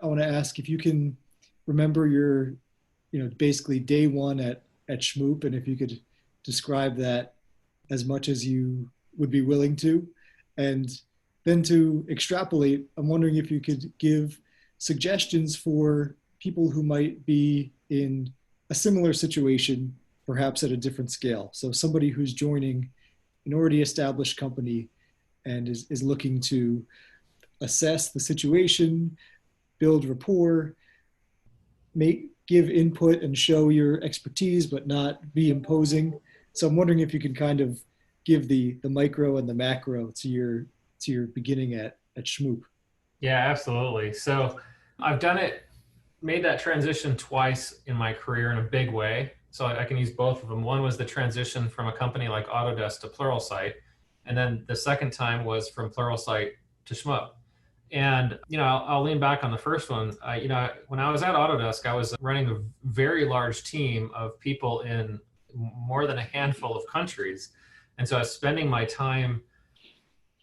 I want to ask if you can remember your, basically day one at Schmoop, and if you could describe that as much as you would be willing to. And then to extrapolate, I'm wondering if you could give suggestions for people who might be in a similar situation, perhaps at a different scale. So somebody who's joining an already established company and is looking to assess the situation, build rapport, give input and show your expertise, but not be imposing. So I'm wondering if you can kind of give the micro and the macro to your beginning at Schmoop. Yeah, absolutely. So I've done it, made that transition twice in my career in a big way. So I can use both of them. One was the transition from a company like Autodesk to Pluralsight. And then the second time was from Pluralsight to Schmoop. And, I'll lean back on the first one. When I was at Autodesk, I was running a very large team of people in more than a handful of countries. And so I was spending my time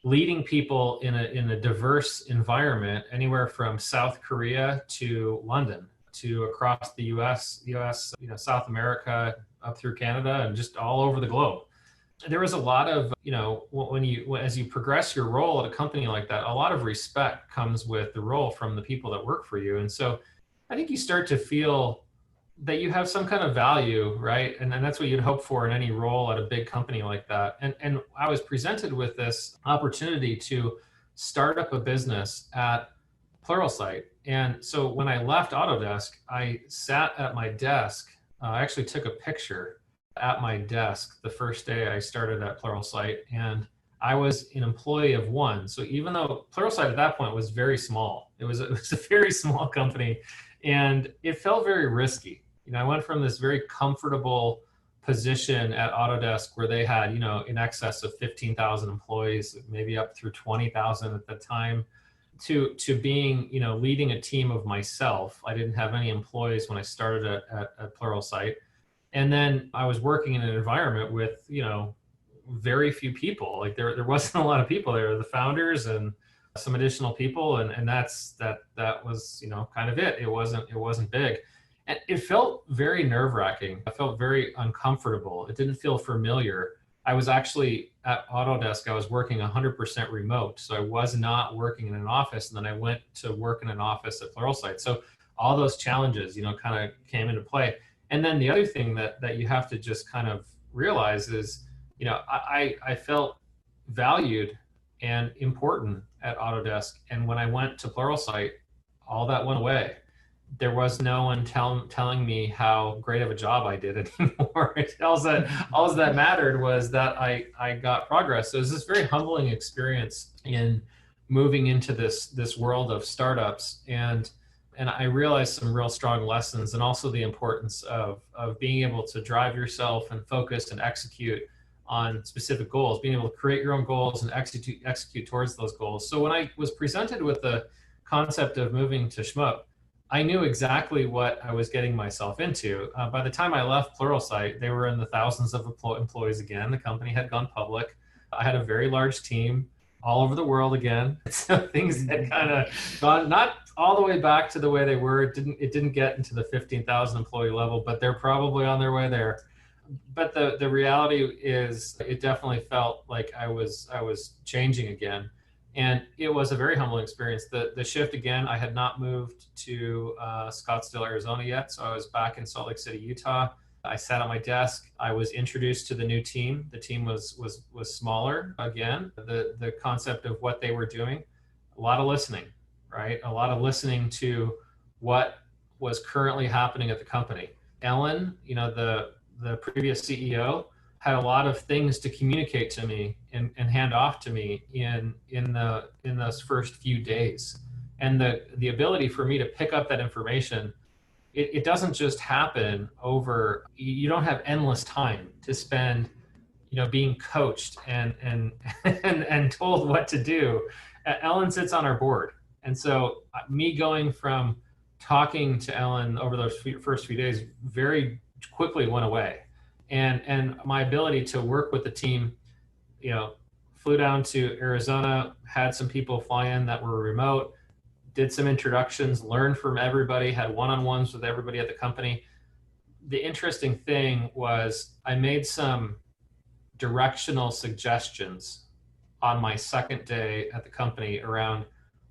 leading people in a diverse environment, anywhere from South Korea to London to across the US, South America, up through Canada, and just all over the globe. There was a lot of, as you progress your role at a company like that, a lot of respect comes with the role from the people that work for you. And so I think you start to feel that you have some kind of value, right? And that's what you'd hope for in any role at a big company like that. And I was presented with this opportunity to start up a business at Pluralsight. And so when I left Autodesk, I sat at my desk. I actually took a picture at my desk the first day I started at Pluralsight, and I was an employee of one. So even though Pluralsight at that point was very small, it was a very small company, and it felt very risky. I went from this very comfortable position at Autodesk where they had, in excess of 15,000 employees, maybe up through 20,000 at the time, to being, leading a team of myself. I didn't have any employees when I started at Pluralsight. And then I was working in an environment with, very few people. Like there wasn't a lot of people there, the founders and some additional people. And that was, kind of it. It wasn't big. And it felt very nerve-wracking. I felt very uncomfortable. It didn't feel familiar. I was actually at Autodesk, I was working 100% remote. So I was not working in an office. And then I went to work in an office at Pluralsight. So all those challenges, kind of came into play. And then the other thing that you have to just kind of realize is, I felt valued and important at Autodesk. And when I went to Pluralsight, all that went away. There was no one telling me how great of a job I did anymore. all that mattered was that I got progress. So it was this very humbling experience in moving into this world of startups. And I realized some real strong lessons, and also the importance of being able to drive yourself and focus and execute on specific goals, being able to create your own goals and execute towards those goals. So when I was presented with the concept of moving to Schmoop, I knew exactly what I was getting myself into. By the time I left Pluralsight, they were in the thousands of employees again. The company had gone public. I had a very large team all over the world again. So things had kind of gone not all the way back to the way they were. It didn't get into the 15,000 employee level, but they're probably on their way there. But the reality is, it definitely felt like I was changing again. And it was a very humbling experience. The shift again, I had not moved to Scottsdale, Arizona yet. So I was back in Salt Lake City, Utah. I sat at my desk. I was introduced to the new team. The team was smaller again. The concept of what they were doing, a lot of listening, right? A lot of listening to what was currently happening at the company. Ellen, the previous CEO, had a lot of things to communicate to me and hand off to me in those first few days. And the ability for me to pick up that information, it doesn't just happen over, you don't have endless time to spend, being coached and told what to do. Ellen sits on our board. And so me going from talking to Ellen over those first few days very quickly went away. And my ability to work with the team, flew down to Arizona, had some people fly in that were remote, did some introductions, learned from everybody, had one-on-ones with everybody at the company. The interesting thing was I made some directional suggestions on my second day at the company around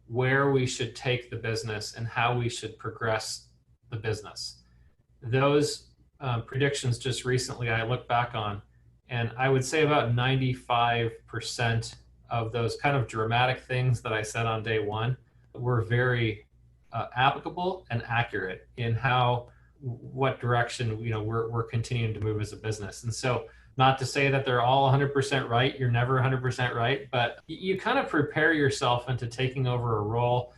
where we should take the business and how we should progress the business. Those predictions just recently I look back on, and I would say about 95% of those kind of dramatic things that I said on day one were very applicable and accurate in what direction we're continuing to move as a business. And so, not to say that they're all 100% right, you're never 100% right, but you kind of prepare yourself into taking over a role,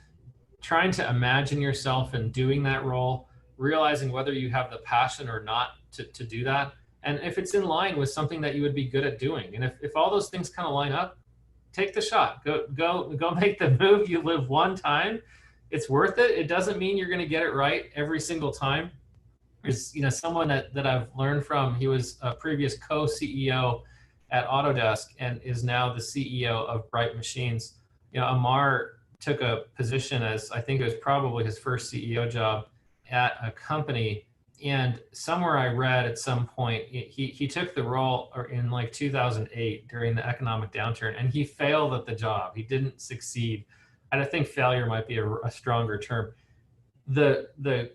trying to imagine yourself in doing that role, realizing whether you have the passion or not to do that, and if it's in line with something that you would be good at doing. And if all those things kind of line up, take the shot. Go make the move. You live one time. It's worth it. It doesn't mean you're going to get it right every single time. There's someone that I've learned from. He was a previous co-CEO at Autodesk and is now the CEO of Bright Machines. Amar took a position as, I think it was probably his first CEO job at a company. And somewhere I read at some point, he took the role in like 2008 during the economic downturn, and he failed at the job. He didn't succeed. And I think failure might be a stronger term. The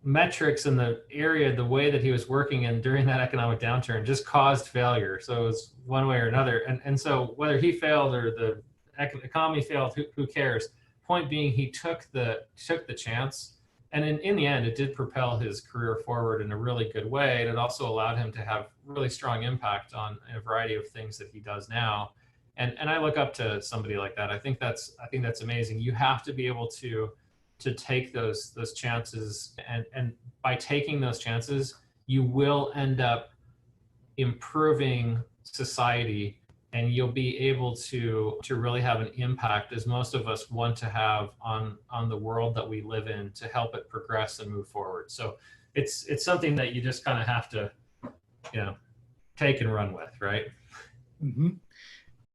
metrics and the area, the way that he was working in during that economic downturn just caused failure. So it was one way or another. And so whether he failed or the economy failed, who cares? Point being, he took the chance. And in the end, it did propel his career forward in a really good way. And it also allowed him to have really strong impact on a variety of things that he does now. And I look up to somebody like that. I think that's amazing. You have to be able to take those chances. And by taking those chances, you will end up improving society, and you'll be able to really have an impact, as most of us want to have, on the world that we live in, to help it progress and move forward. So it's something that you just kind of have to take and run with, right? Mm-hmm.